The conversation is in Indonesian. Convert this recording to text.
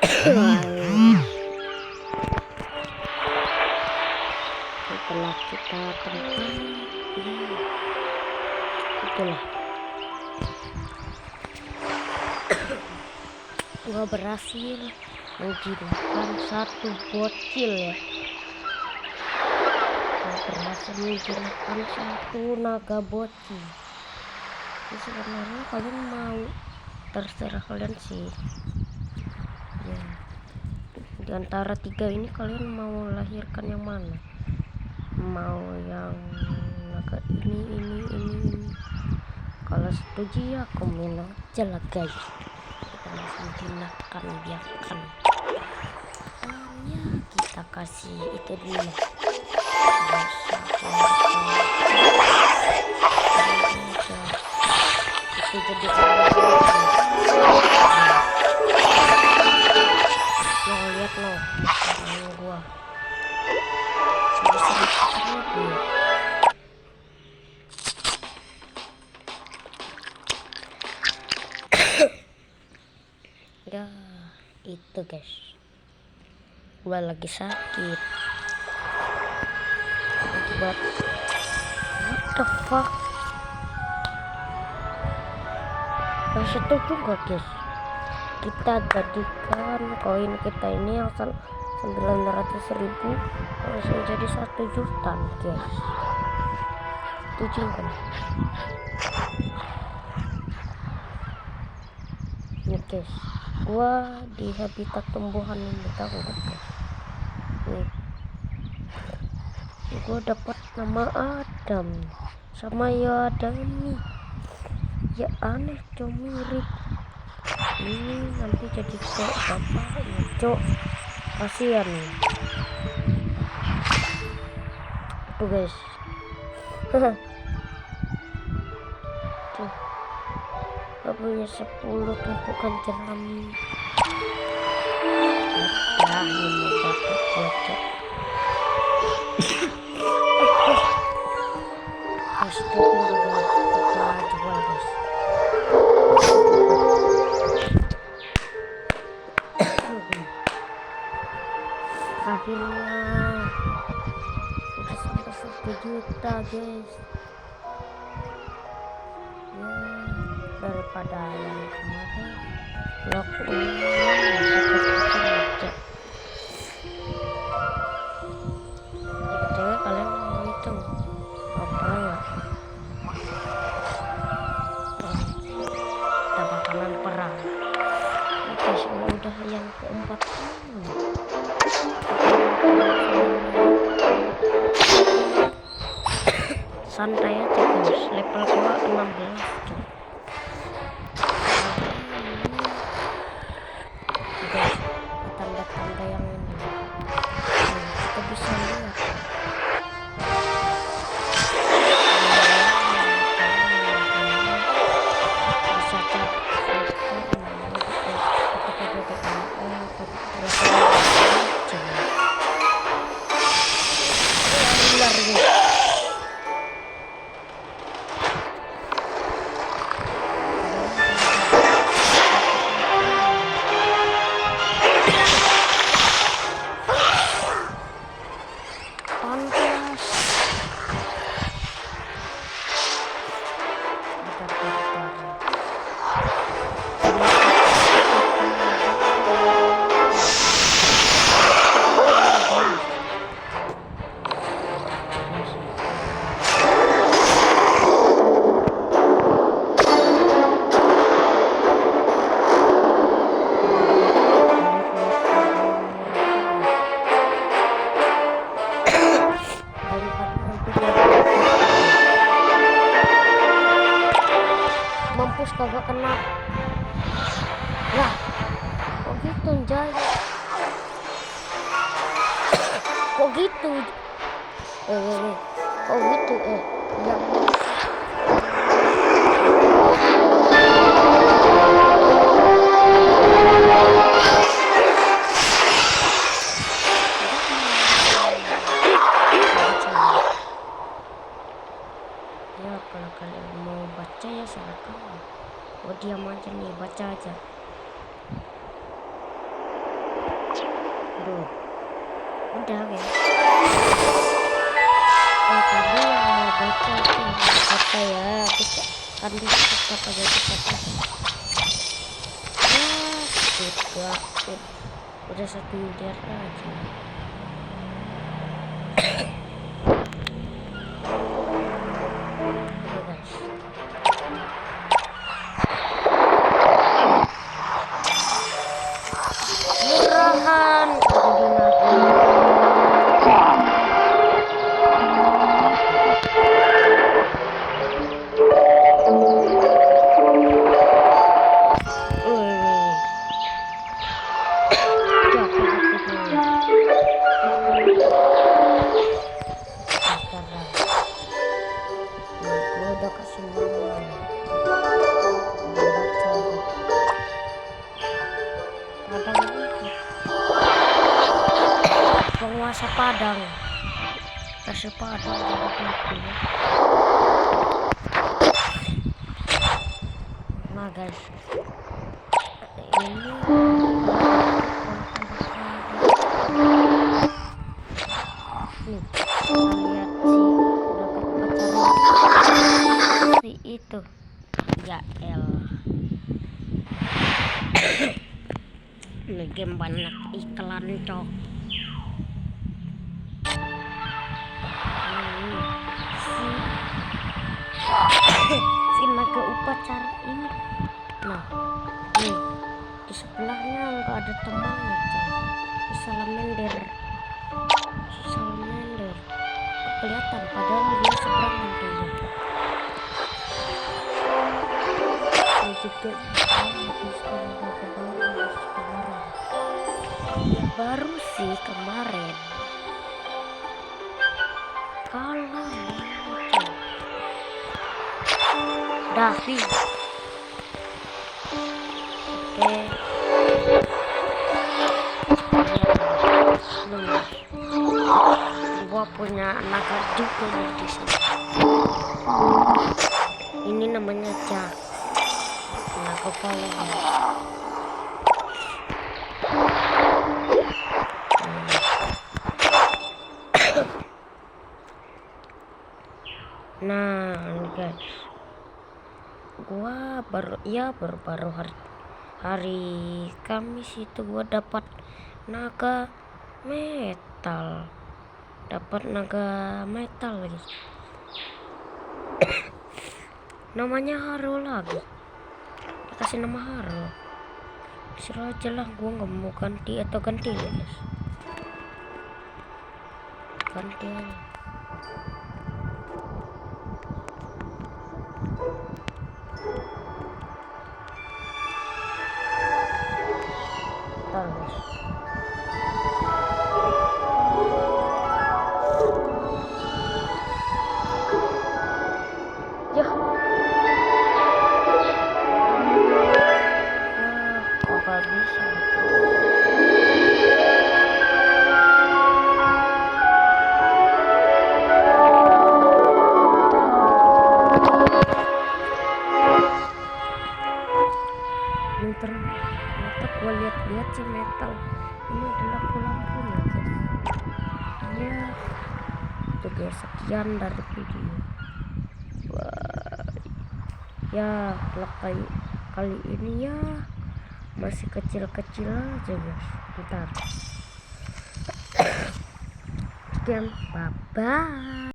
Setelah kita temukan, itulah gua berhasil menjinakkan satu bocil ya. Gua berhasil menjinakkan satu naga bocil. Jadi sebenarnya kalian mau, terserah kalian sih ya. Di antara tiga ini kalian mau lahirkan yang mana? Mau yang naga ini. Kalau setuju ya komen aja lah guys. Kita langsung jinakkan, biarkan. Ya kita kasih itu dulu. Itu jadi lo lihat lo makanan gua seribu. Ya itu guys, gua lagi sakit akibat what the fuck. Nah setuju gak guys, kita jadikan koin kita ini yang 900.000 langsung jadi 1 juta guys. Setuju kan? Ini guys, gua di habitat tumbuhan ini, tahu gak guys? Nih, gua dapat nama Adam sama ya Adam nih. Ya aneh cok, mirip. Ini nanti jadi cok bapaknya cok, kasihan nih. Tuh guys. Tuh, gak punya 10 tumpukan jerami. Nah ini dapat bocok. Guys tunggu guys, kita jual guys. Akhirnya udah sampai 1 juta guys ya, daripada yang kemarin blok btw kalian mau itu apa nggak? Kita bakalan perang guys. Udah yang keempat santai aja guys, level gua 16 tuh. Guys, tanda-tanda yang ini kita bisa lihat bisa cek mampus kagak kena. Lah kok gitu Jay, kok gitu kok gitu ya. Ya kalau kalian mau baca ya silakan. Oh diam aja nih, baca aja. tuh udah guys. Tadi yang mau baca tuh kata ya bisa kan bisa kata baca kata ya udah 1 miliar aja. Oke guys, murahan udah kasih nama Padang itu penguasa Padang, kasih Padang gitu ya. Nah guys, ini nih lihat sih dapat pacaran si itu ya ini game banyak iklan cok. Si naga upacara ini, nah nih di sebelahnya nggak ada temannya coy. Si salamander kelihatan padahal dia seberangan tuh. Ini juga baru sih kemarin kalah Davi. Oke, gua punya naga juga nih di sini. Ini namanya Jack, naga pahlawan. Nah guys, gua baru hari Kamis itu gua dapat naga metal, guys. Namanya Haro lagi, kasih nama Haro. Serah aja lah, gua nggak mau ganti atau ganti ya guys, ganti aja. Ya, kagak bisa. Ternyata gue lihat sih metal ini ada lampu-lampunya guys. Ya itu guys, sekian dari video. Wah, ya vlog kali ini ya masih kecil-kecil aja guys. Bentar, sekian, bye bye.